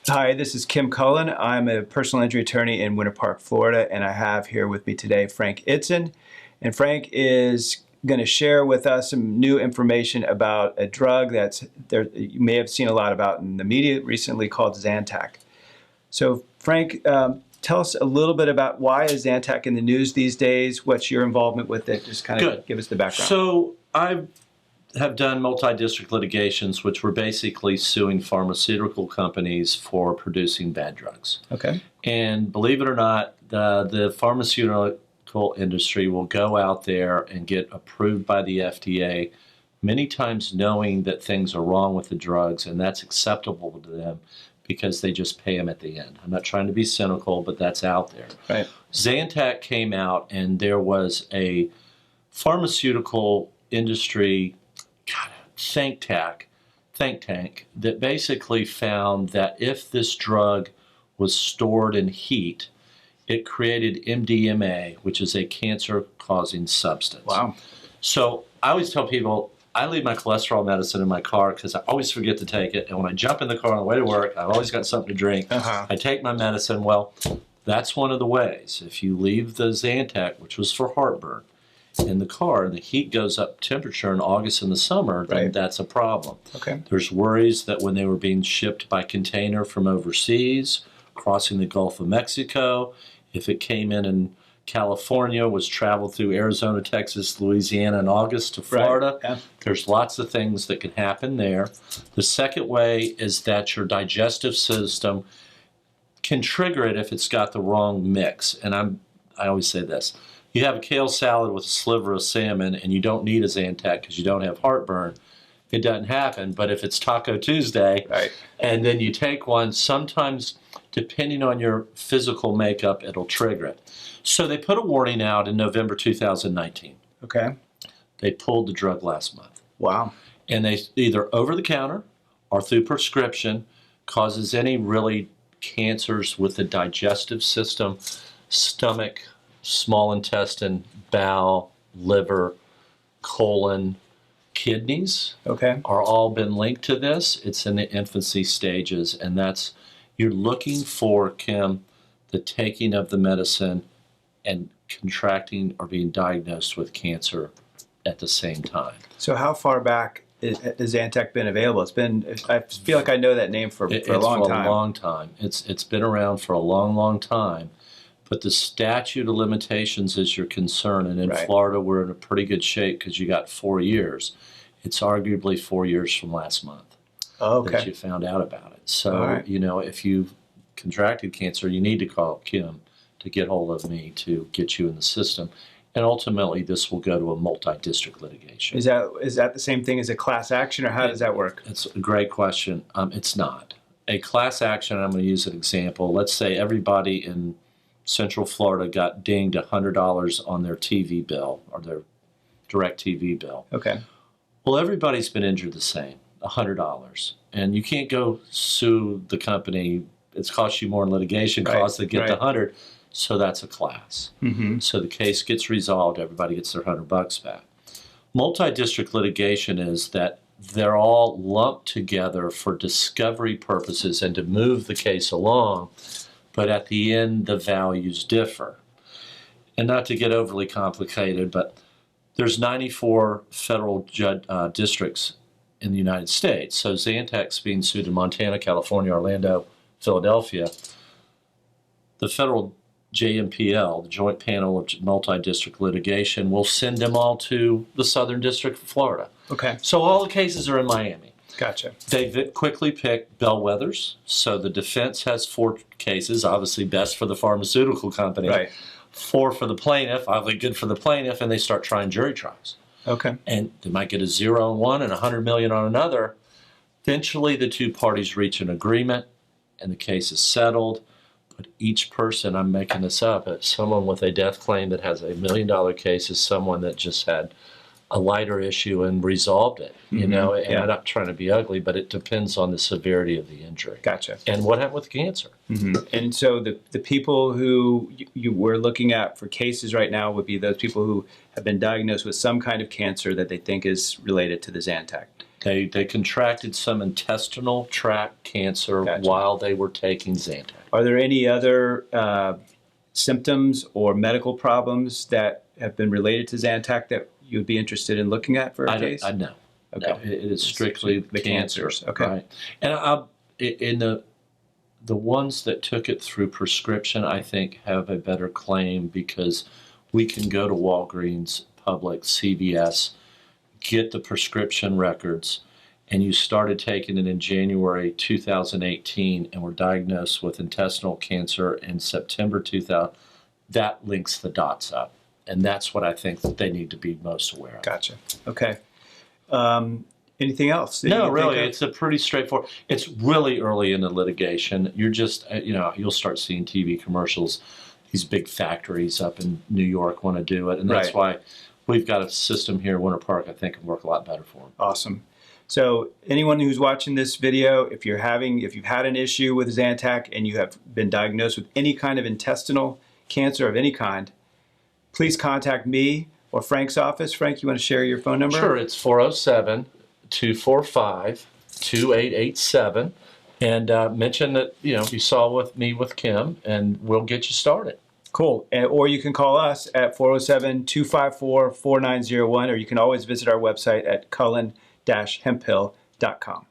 Hi, this is Kim Cullen. I'm a personal injury attorney in Winter Park, Florida, and I have here with me today Frank Itzen. And Frank is going to share with us some new information about a drug that's there you may have seen a lot about in the media recently called Zantac. So Frank, tell us a little bit about why is Zantac in the news these days? What's your involvement with it? Just kind of give us the background. So I have done multi-district litigations, which were basically suing pharmaceutical companies for producing bad drugs. Okay. And believe it or not, the pharmaceutical industry will go out there and get approved by the FDA, many times knowing that things are wrong with the drugs, and that's acceptable to them because they just pay them at the end. I'm not trying to be cynical, but that's out there. Right. Zantac came out, and there was a pharmaceutical industry think tank that basically found that if this drug was stored in heat, it created NDMA, which is a cancer-causing substance. Wow. So I always tell people, I leave my cholesterol medicine in my car because I always forget to take it. And when I jump in the car on the way to work, I've always got something to drink. I take my medicine. Well, that's one of the ways. If you leave the Zantac, which was for heartburn, in the car, and the heat goes up temperature in August and the summer, then that's a problem. Okay. There's worries that when they were being shipped by container from overseas, crossing the Gulf of Mexico, if it came in California, was traveled through Arizona, Texas, Louisiana in August to Florida, there's lots of things that can happen there. The second way is that your digestive system can trigger it if it's got the wrong mix. And I always say this. You have a kale salad with a sliver of salmon and you don't need a Zantac because you don't have heartburn, it doesn't happen. But if it's Taco Tuesday and then you take one, sometimes depending on your physical makeup, it'll trigger it. So they put a warning out in November 2019. Okay. They pulled the drug last month. Wow. And they either over the counter or through prescription causes any really cancers with the digestive system, stomach, small intestine, bowel, liver, colon, kidneys are all been linked to this. It's in the infancy stages, and that's, you're looking for, Kim, the taking of the medicine and contracting or being diagnosed with cancer at the same time. So how far back has Zantac been available? It's been, I feel like I know that name for a long time. It's for a long time. It's been around for a long, long time. But the statute of limitations is your concern. And in Florida, we're in a pretty good shape because you got 4 years. It's arguably 4 years from last month that you found out about it. So, you know, if you've contracted cancer, you need to call Kim to get hold of me to get you in the system. And ultimately, this will go to a multi-district litigation. Is that the same thing as a class action, or how does that work? It's a great question. It's not. A class action, I'm going to use an example. Let's say everybody in Central Florida got dinged $100 on their TV bill or their direct TV bill. Okay. Well, everybody's been injured the same, $100. And you can't go sue the company. It's cost you more in litigation costs to get the 100. So that's a class. So the case gets resolved. Everybody gets their $100 back. Multi-district litigation is that they're all lumped together for discovery purposes and to move the case along. But at the end, the values differ. And not to get overly complicated, but there's 94 federal districts in the United States. So Zantac's being sued in Montana, California, Orlando, Philadelphia. The federal JMPL, the Joint Panel of Multi-District Litigation, will send them all to the Southern District of Florida. Okay. So all the cases are in Miami. Gotcha. They quickly pick bellwethers. So the defense has 4 cases, obviously best for the pharmaceutical company. 4 for the plaintiff, obviously good for the plaintiff, and they start trying jury trials. Okay. And they might get a 0 on one and $100 million on another. Eventually, the 2 parties reach an agreement, and the case is settled. But each person, I'm making this up, someone with a death claim that has a $1 million case is someone that just had a lighter issue and resolved it, you know, and I'm not trying to be ugly, but it depends on the severity of the injury. Gotcha. And what happened with cancer. And so the people who you were looking at for cases right now would be those people who have been diagnosed with some kind of cancer that they think is related to the Zantac. They contracted some intestinal tract cancer Gotcha. while they were taking Zantac. Are there any other symptoms or medical problems that have been related to Zantac that you'd be interested in looking at for a case? I know. Okay. No, it is strictly the cancer. cancers. Okay. Right. And in the ones that took it through prescription, I think, have a better claim because we can go to Walgreens, Publix, CVS, get the prescription records, and you started taking it in January 2018 and were diagnosed with intestinal cancer in September 2000, that links the dots up. And that's what I think that they need to be most aware of. Gotcha. Okay. Anything else? No, really, it's a pretty straightforward. It's really early in the litigation. You're just, you'll start seeing TV commercials. These big factories up in New York want to do it, and that's why we've got a system here in Winter Park I think can work a lot better for them. Awesome. So anyone who's watching this video, if you've had an issue with Zantac and you have been diagnosed with any kind of intestinal cancer of any kind, please contact me or Frank's office. Frank, you want to share your phone number? Sure, it's 407-245-2887. And mention that you saw me with Kim, and we'll get you started. Cool. Or you can call us at 407-254-4901, or you can always visit our website at cullen-hemphill.com.